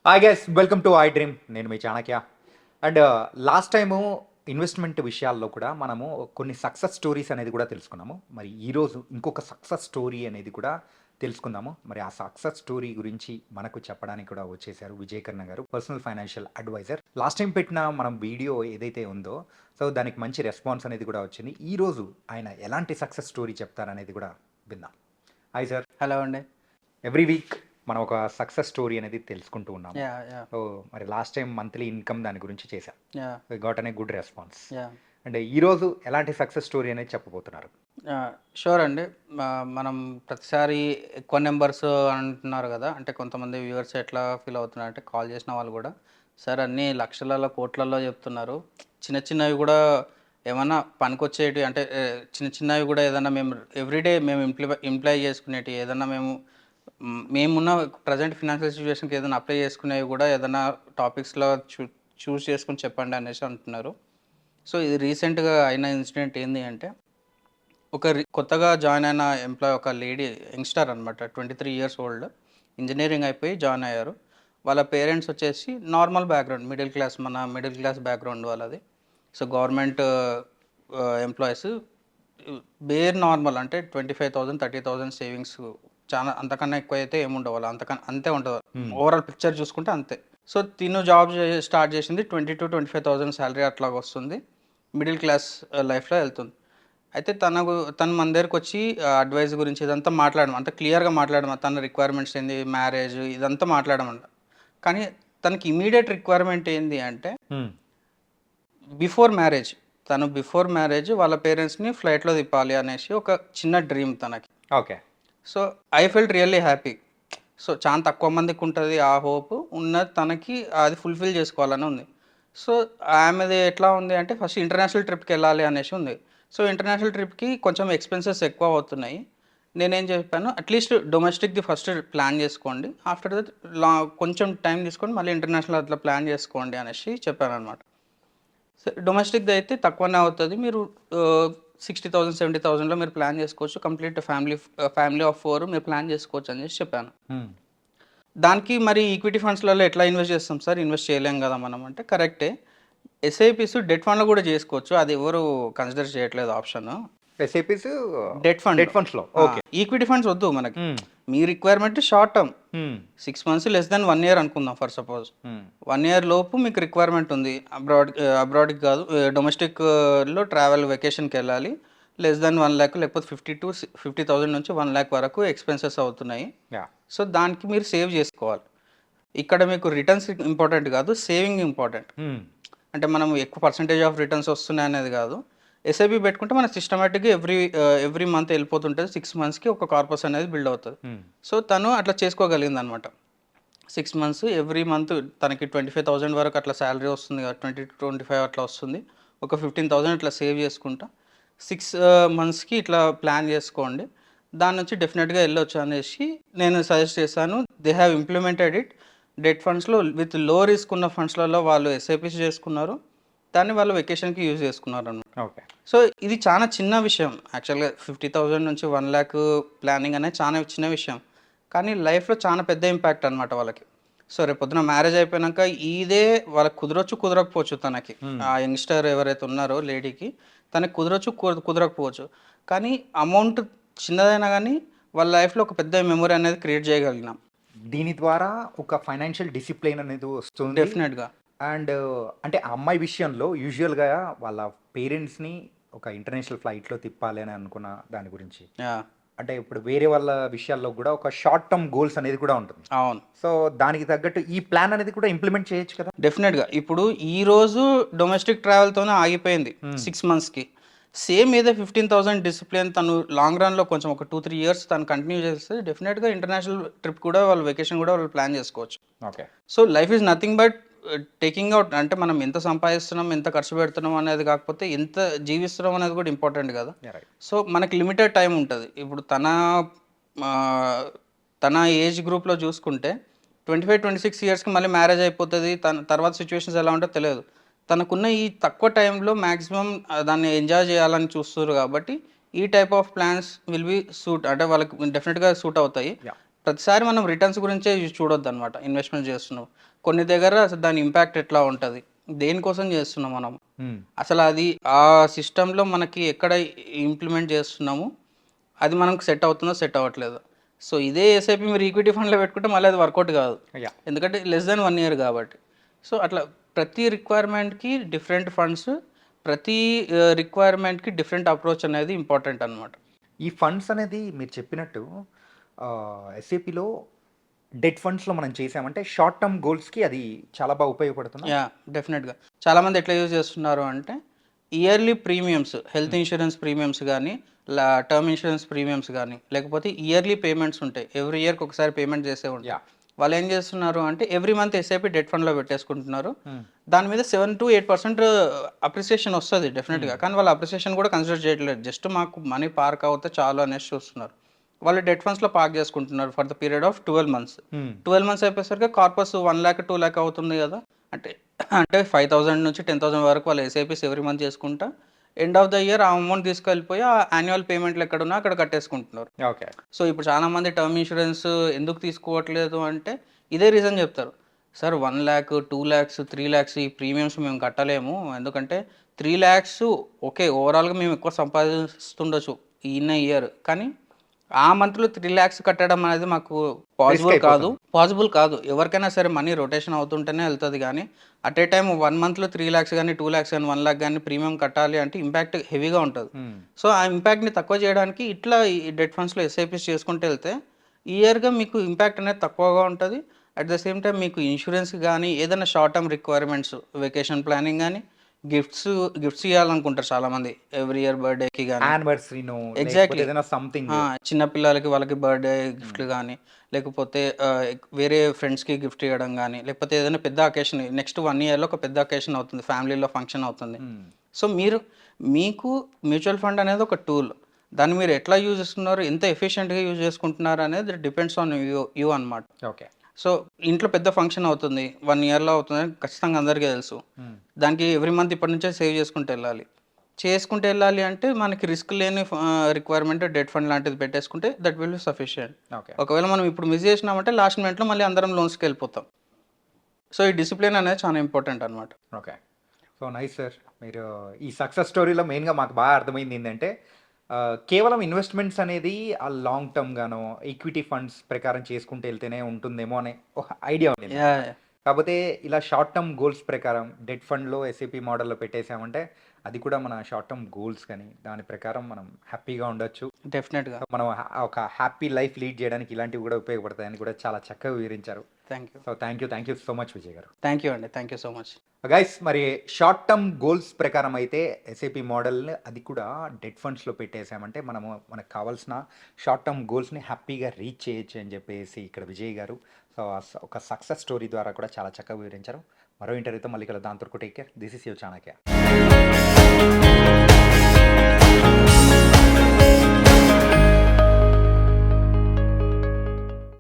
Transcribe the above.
Hi guys, welcome to iDream. నేను మీ Chanakya. And last time investment విషయాల్లో కూడా మనము కొన్ని సక్సెస్ స్టోరీస్ అనేది కూడా తెలుసుకున్నాము. మరి ఈరోజు ఇంకొక సక్సెస్ స్టోరీ అనేది కూడా తెలుసుకుందాము. మరి ఆ సక్సెస్ స్టోరీ గురించి మనకు చెప్పడానికి కూడా వచ్చేసారు విజయకర్ణ గారు, personal financial adviser. Last time పెట్టిన మనం వీడియో ఏదైతే ఉందో, సో దానికి మంచి రెస్పాన్స్ అనేది కూడా వచ్చింది. ఈరోజు ఆయన ఎలాంటి సక్సెస్ స్టోరీ చెప్తారనేది కూడా విందాం. Hi sir. హలో అండి. ఎవ్రీ వీక్ మనం ఒక సక్సెస్ స్టోరీ అనేది తెలుసుకుంటూ ఉన్నాం. యాహ్! సో మరి లాస్ట్ టైం మంత్లీ ఇన్కమ్ దాని గురించి చేశాం. గాట్ అనే గుడ్ రెస్పాన్స్. యాహ్! అండ్ ఈరోజు ఎలాంటి సక్సెస్ స్టోరీ అనేది చెప్పబోతున్నారు? షూర్ అండి. మనం ప్రతిసారి ఎక్కువ నెంబర్స్ అంటున్నారు కదా! అంటే కొంతమంది వ్యూవర్స్ ఎట్లా ఫీల్ అవుతున్నారంటే కాల్ చేసిన వాళ్ళు కూడా, సార్ అన్నీ లక్షలలో, కోట్లలో చెప్తున్నారు. చిన్న చిన్నవి కూడా ఏమన్నా పనికొచ్చేటివి అంటే చిన్న చిన్నవి కూడా ఏదన్నా మేము ఎవ్రీడే మేము ఇంప్లాయ్ చేసుకునేటివి ఏదన్నా మేమున్న ప్రజెంట్ ఫినాన్షియల్ సిచ్యువేషన్‌కి ఏదైనా అప్లై చేసుకునేవి కూడా ఏదైనా టాపిక్స్‌లో చూస్ చేసుకొని చెప్పండి అనేసి అంటున్నారు. సో, ఇది రీసెంట్‌గా అయిన ఇన్సిడెంట్ ఏంది అంటే, కొత్తగా జాయిన్ అయిన ఎంప్లాయ్ ఒక లేడీ యంగ్‌స్టర్ అనమాట. 23 ఇయర్స్ ఓల్డ్. ఇంజినీరింగ్ అయిపోయి జాయిన్ అయ్యారు. వాళ్ళ పేరెంట్స్ వచ్చేసి normal background, middle class background వాళ్ళది. సో, గవర్నమెంట్ ఎంప్లాయీస్ బేర్ నార్మల్ అంటే 25,000, 30,000 సేవింగ్స్ చాలా అంతకన్నా ఎక్కువ అయితే ఏముండవు వాళ్ళు అంతే ఉంటుంది. ఓవరాల్ పిక్చర్ చూసుకుంటే అంతే. సో తిను జాబ్ స్టార్ట్ చేసింది 20,000 to 25,000 శాలరీ అట్లాగ వస్తుంది. మిడిల్ క్లాస్ లైఫ్లో వెళ్తుంది. అయితే తను మన దగ్గరకు వచ్చి అడ్వైస్ గురించి ఇదంతా అంత క్లియర్గా తన రిక్వైర్మెంట్స్ ఏంది, మ్యారేజ్ ఇదంతా మాట్లాడమంట. కానీ తనకి ఇమీడియట్ రిక్వైర్మెంట్ ఏంది అంటే బిఫోర్ మ్యారేజ్ వాళ్ళ పేరెంట్స్ని ఫ్లైట్లో తిప్పాలి అనేసి ఒక చిన్న డ్రీమ్ తనకి. Okay. So I felt really happy. So చాలా తక్కువ మందికి ఉంటుంది ఆ హోప్. ఉన్నది తనకి అది ఫుల్ఫిల్ చేసుకోవాలని ఉంది. సో ఆమెది ఎట్లా ఉంది అంటే ఫస్ట్ ఇంటర్నేషనల్ ట్రిప్కి వెళ్ళాలి అనేసి ఉంది. సో ఇంటర్నేషనల్ ట్రిప్కి కొంచెం ఎక్స్పెన్సెస్ ఎక్కువ అవుతున్నాయి. నేనేం చెప్పాను, అట్లీస్ట్ డొమెస్టిక్ది ఫస్ట్ ప్లాన్ చేసుకోండి, ఆఫ్టర్ దట్ కొంచెం టైం తీసుకొని మళ్ళీ ఇంటర్నేషనల్ అట్లా ప్లాన్ చేసుకోండి అనేసి చెప్పాను అనమాట. డొమెస్టిక్ది అయితే తక్కువనే అవుతుంది, మీరు 60,000 70,000లో మీరు ప్లాన్ చేసుకోవచ్చు, కంప్లీట్ ఫ్యామిలీ ఆఫ్ 4 మీరు ప్లాన్ చేసుకోవచ్చు అని చెప్పాను. దానికి మరి ఈక్విటీ ఫండ్స్లలో ఎట్లా ఇన్వెస్ట్ చేస్తాం సార్, ఇన్వెస్ట్ చేయలేం కదా మనం అంటే, కరెక్టే. ఎస్ఐపిస్ డెట్ ఫండ్లో కూడా చేసుకోవచ్చు, అది ఎవరు కన్సిడర్ చేయట్లేదు ఆప్షన్. ఎస్ఐపిస్ డెట్ ఫండ్స్లో ఓకే. ఈక్విటీ ఫండ్స్ వద్దు మనకి. మీ requirement short term 6 months less than 1 year అనుకుందాం ఫర్ సపోజ్. 1 year లోపు మీకు రిక్వైర్మెంట్ ఉంది, అబ్రాడ్కి కాదు, డొమెస్టిక్లో ట్రావెల్ వెకేషన్కి వెళ్ళాలి, లెస్ దాన్ 1 lakh లేకపోతే 50,000 నుంచి 1 lakh వరకు ఎక్స్పెన్సెస్ అవుతున్నాయి. సో దానికి మీరు సేవ్ చేసుకోవాలి. ఇక్కడ మీకు రిటర్న్స్ ఇంపార్టెంట్ కాదు, సేవింగ్ ఇంపార్టెంట్. అంటే మనం ఎక్కువ పర్సంటేజ్ ఆఫ్ రిటర్న్స్ వస్తున్నాయి అనేది కాదు. ఎస్ఐపి పెట్టుకుంటే మనకు సిస్టమేటిక్గా ఎవ్రీ మంత్ వెళ్ళిపోతుంటుంది. 6 monthsకి ఒక కార్పస్ అనేది బిల్డ్ అవుతుంది. సో తను అట్లా చేసుకోగలిగింది అనమాట. 6 months ఎవ్రీ మంత్ తనకి 25,000 వరకు అట్లా శాలరీ వస్తుంది కదా, 20 to 25 అట్లా వస్తుంది. ఒక 15,000 ఇట్లా సేవ్ చేసుకుంటా 6 monthsకి ఇట్లా ప్లాన్ చేసుకోండి, దాని నుంచి డెఫినెట్గా వెళ్ళొచ్చు అనేసి నేను సజెస్ట్ చేశాను. They have implemented it. Debt ఫండ్స్లో విత్ లో రిస్క్ ఉన్న ఫండ్స్లలో వాళ్ళు ఎస్ఐపిస్ చేసుకున్నారు, దాన్ని వాళ్ళు వెకేషన్కి యూజ్ చేసుకున్నారు అన్నమాట. ఓకే. సో ఇది చాలా చిన్న విషయం యాక్చువల్గా. 50,000 నుంచి 1 lakh ప్లానింగ్ అనేది చాలా చిన్న విషయం, కానీ లైఫ్లో చాలా పెద్ద ఇంపాక్ట్ అనమాట వాళ్ళకి. సో రేపు పొద్దున మ్యారేజ్ అయిపోయాక ఇదే వాళ్ళకి కుదరకపోవచ్చు తనకి. ఆ యంగ్స్టర్ ఎవరైతే ఉన్నారో లేడీకి, తనకి కుదరకపోవచ్చు, కానీ అమౌంట్ చిన్నదైనా కానీ వాళ్ళ లైఫ్లో ఒక పెద్ద మెమొరీ అనేది క్రియేట్ చేయగలిగినాం. దీని ద్వారా ఒక ఫైనాన్షియల్ డిసిప్లిన్ అనేది వస్తుంది డెఫినెట్గా. అండ్ అంటే ఆ అమ్మాయి విషయంలో యూజువల్గా వాళ్ళ పేరెంట్స్ని ఒక ఇంటర్నేషనల్ ఫ్లైట్లో తిప్పాలి అని అనుకున్న దాని గురించి, అంటే ఇప్పుడు వేరే వాళ్ళ విషయాల్లో కూడా ఒక షార్ట్ టర్మ్ గోల్స్ అనేది కూడా ఉంటుంది. అవును. సో దానికి తగ్గట్టు ఈ ప్లాన్ అనేది కూడా ఇంప్లిమెంట్ చేయొచ్చు కదా. డెఫినెట్గా. ఇప్పుడు ఈరోజు డొమెస్టిక్ ట్రావెల్తోనే ఆగిపోయింది 6 monthsకి. సేమ్ ఏదో 15,000 డిసిప్లిన్ తను లాంగ్ రన్లో కొంచెం ఒక 2-3 years తను కంటిన్యూ చేస్తే డెఫినెట్గా ఇంటర్నేషనల్ ట్రిప్ కూడా వాళ్ళు వెకేషన్ కూడా వాళ్ళు ప్లాన్ చేసుకోవచ్చు. Okay. So life is nothing but taking out. అంటే మనం ఎంత సంపాదిస్తున్నాం, ఎంత ఖర్చు పెడుతున్నాం అనేది కాకపోతే ఎంత జీవిస్తున్నాం అనేది కూడా ఇంపార్టెంట్ కదా. సో మనకి లిమిటెడ్ టైం ఉంటుంది. ఇప్పుడు తన ఏజ్ గ్రూప్లో చూసుకుంటే 25-26 yearsకి మళ్ళీ మ్యారేజ్ అయిపోతుంది. తన తర్వాత సిచ్యువేషన్స్ ఎలా ఉంటుందో తెలియదు. తనకున్న ఈ తక్కువ టైంలో మ్యాక్సిమం దాన్ని ఎంజాయ్ చేయాలని చూస్తారు కాబట్టి ఈ type of plans will be suit, అంటే వాళ్ళకి డెఫినెట్గా సూట్ అవుతాయి. ప్రతిసారి మనం రిటర్న్స్ గురించే చూడొద్దు అనమాట. ఇన్వెస్ట్మెంట్ చేస్తున్నాం, కొన్ని దగ్గర అసలు దాని ఇంపాక్ట్ ఎట్లా ఉంటుంది, దేనికోసం చేస్తున్నాం మనం, హ్మ్. అసలు అది ఆ సిస్టంలో మనకి ఎక్కడ ఇంప్లిమెంట్ చేస్తున్నాము, అది మనకు సెట్ అవుతుందో సెట్ అవ్వట్లేదు. సో ఇదే ఎస్ఐపి మీరు ఈక్విటీ ఫండ్లో పెట్టుకుంటే మళ్ళీ అది వర్కౌట్ కాదు, యాహ్! ఎందుకంటే లెస్ దెన్ 1 ఇయర్ కాబట్టి. సో అట్లా ప్రతి రిక్వైర్మెంట్కి డిఫరెంట్ ఫండ్స్, ప్రతి రిక్వైర్మెంట్కి డిఫరెంట్ అప్రోచ్ అనేది ఇంపార్టెంట్ అనమాట. ఈ ఫండ్స్ అనేది మీరు చెప్పినట్టు ఎస్ఏపిలో డెట్ ఫండ్స్‌లో మనం చేసామంటే షార్ట్ టర్మ్ గోల్స్‌కి అది చాలా బాగా ఉపయోగపడుతుందా? డెఫినెట్గా చాలామంది ఎట్లా యూజ్ చేస్తున్నారు అంటే ఇయర్లీ ప్రీమియమ్స్, హెల్త్ హ్మ్. ఇన్సూరెన్స్ ప్రీమియమ్స్ కానీ, టర్మ్ ఇన్సూరెన్స్ ప్రీమియమ్స్ కానీ, లేకపోతే ఇయర్లీ పేమెంట్స్ ఉంటాయి, ఎవ్రీ ఇయర్కి ఒకసారి పేమెంట్ చేసే ఉంటాయి. యాహ్! వాళ్ళు ఏం చేస్తున్నారు అంటే ఎవ్రీ మంత్ ఎస్ఐపి డెట్ ఫండ్లో పెట్టేసుకుంటున్నారు. హ్మ్. దాని మీద 7-8% అప్రిసియేషన్ వస్తుంది డెఫినెట్గా, హ్మ్. కానీ వాళ్ళు అప్రిసియేషన్ కూడా కన్సిడర్ చేయట్లేదు, జస్ట్ మాకు మనీ పార్క్ అవుతే చాలు అనేసి చూస్తున్నారు. వాళ్ళు డెట్ ఫండ్స్లో పార్క్ చేసుకుంటున్నారు for the period of 12 months. హ్మ్. 12 మంత్స్ అయిపోయేసరికి కార్పస్ 1,00,000 2,00,000 అవుతుంది కదా. అంటే అంటే 5,000 నుంచి 10,000 వరకు వాళ్ళు ఎస్ఐపీస్ ఎవ్రీ మంత్ చేసుకుంటా ఎండ్ ఆఫ్ ద ఇయర్ ఆ అమౌంట్ తీసుకెళ్ళిపోయి ఆ యాన్యువల్ పేమెంట్లు ఎక్కడున్నా అక్కడ కట్టేసుకుంటున్నారు. ఓకే. సో ఇప్పుడు చాలామంది టర్మ్ ఇన్సూరెన్స్ ఎందుకు తీసుకోవట్లేదు అంటే ఇదే రీజన్ చెప్తారు. సార్ 1,00,000, 2,00,000, 3,00,000 ఈ ప్రీమియమ్స్ మేము కట్టలేము, ఎందుకంటే 3,00,000 ఓకే ఓవరాల్గా మేము ఎక్కువ సంపాదిస్తుండొచ్చు ఇన్ ఇయర్, కానీ ఆ మంత్లో 3,00,000 కట్టడం అనేది మాకు రిస్క్ కాదు. అయిపోతుంది. పాసిబుల్ కాదు. ఎవరికైనా సరే మనీ రొటేషన్ అవుతుంటేనే వెళ్తది గానీ, అట్ ఏ టైమ్ 1 మంత్‌లో 3,00,000 గానీ, 2,00,000 గానీ, 1,00,000 గానీ ప్రీమియం కట్టాలి అంటే ఇంపాక్ట్ హెవీగా ఉంటది. హ్మ్. సో, ఆ ఇంపాక్ట్‌ని తక్కువ చేయడానికి ఇట్లా ఈ డెట్ ఫండ్స్‌లో ఎస్ఐపీస్ చేసుకుంటూ వెళ్తే, ఇయర్‌గా మీకు ఇంపాక్ట్ అనేది తక్కువగా ఉంటది. అట్ ద సేమ్ టైమ్ మీకు ఇన్స్యూరెన్స్ గానీ, ఏదైనా short term requirements, vacation planning గానీ, గిఫ్ట్స్ గిఫ్ట్స్ ఇయ్యాలనుకుంటారు చాలామంది ఎవ్రీ ఇయర్ బర్త్‌డేకి గానీ. యానివర్సరీనో లేకపోతే ఎగ్జాక్ట్‌లీ. ఏదైనా సంథింగ్. చిన్న పిల్లలకి వాళ్ళకి బర్త్‌డే హ్మ్. గిఫ్ట్‌లు గానీ, లేకపోతే వేరే ఫ్రెండ్స్‌కి గిఫ్ట్ ఇవ్వడం గానీ, లేకపోతే ఏదైనా పెద్ద అకేషన్ నెక్స్ట్ 1 ఇయర్‌లో ఒక పెద్ద అకేషన్ అవుతుంది, ఫ్యామిలీలో ఫంక్షన్ అవుతుంది. హ్మ్. సో, మీకు మ్యూచువల్ ఫండ్ అనేది ఒక టూల్. దాన్ని మీరు ఎట్లా యూజ్ చేస్తున్నారు, ఎంత ఎఫిషియెంట్‌గా యూజ్ చేసుకుంటున్నారు అనేది డిపెండ్స్ ఆన్ యూ అనమాట. ఓకే. సో, ఇంట్లో పెద్ద ఫంక్షన్ అవుతుంది, 1 ఇయర్‌లో అవుతుందని ఖచ్చితంగా అందరికీ తెలుసు. హ్మ్. దానికి ఎవ్రీ మంత్ ఇప్పటి నుంచే సేవ్ చేసుకుంటూ వెళ్ళాలి అంటే మనకి రిస్క్ లేని రిక్వైర్మెంట్ డెట్ ఫండ్ లాంటిది పెట్టేసుకుంటే that will be sufficient. Okay. ఒకవేళ మనం ఇప్పుడు మిస్ చేసినామంటే లాస్ట్ మినిట్‌లో మళ్ళీ అందరం లోన్స్‌కి వెళ్ళిపోతాం. సో, ఈ డిసిప్లిన్ అనేది చాలా ఇంపార్టెంట్ అనమాట. ఓకే. So, nice sir. మీరు ఈ సక్సెస్ స్టోరీలో మెయిన్‌గా మాకు బాగా అర్థమైంది ఏందంటే కేవలం ఇన్వెస్ట్‌మెంట్స్ అనేది ఆ లాంగ్ టర్మ్ గానో, ఈక్విటీ ఫండ్స్ ప్రకారం చేసుకుంటూ ఎళ్తేనే ఉంటుందేమో అనే ఒక ఐడియా ఉండిందనమాట. యాహ్! కాపోతే ఇలా షార్ట్ టర్మ్ గోల్స్ ప్రకారం డెట్ ఫండ్‌లో ఎస్ఐపి మోడల్‌లో పెట్టేసామంటే అది కూడా మన షార్ట్ టర్మ్ గోల్స్ గాని, దాని ప్రకారం మనం హ్యాపీగా ఉండొచ్చు. డెఫినెట్‌గా. సో, మనం ఒక హ్యాపీ లైఫ్ లీడ్ చేయడానికి ఇలాంటివి కూడా ఉపయోగపడతాయని కూడా చాలా చక్కగా వివరించారు. Thank you. So, thank you so much Vijay గారు. థ్యాంక్ యూ అండి. Thank you so much. Guys మరి షార్ట్ టర్మ్ గోల్స్ ప్రకారం అయితే ఎస్ఐపి మోడల్ అది కూడా డెట్ ఫండ్స్లో పెట్టేసామంటే మనకు కావాల్సిన షార్ట్ టర్మ్ గోల్స్ని హ్యాపీగా రీచ్ చేయొచ్చు అని చెప్పేసి ఇక్కడ విజయ్ గారు సో ఒక సక్సెస్ స్టోరీ ద్వారా కూడా చాలా చక్కగా వివరించారు. మరో ఇంటర్వ్యూతో మళ్ళీ కలుద్దాం. అంతవరకు take care. This is your Chanakya.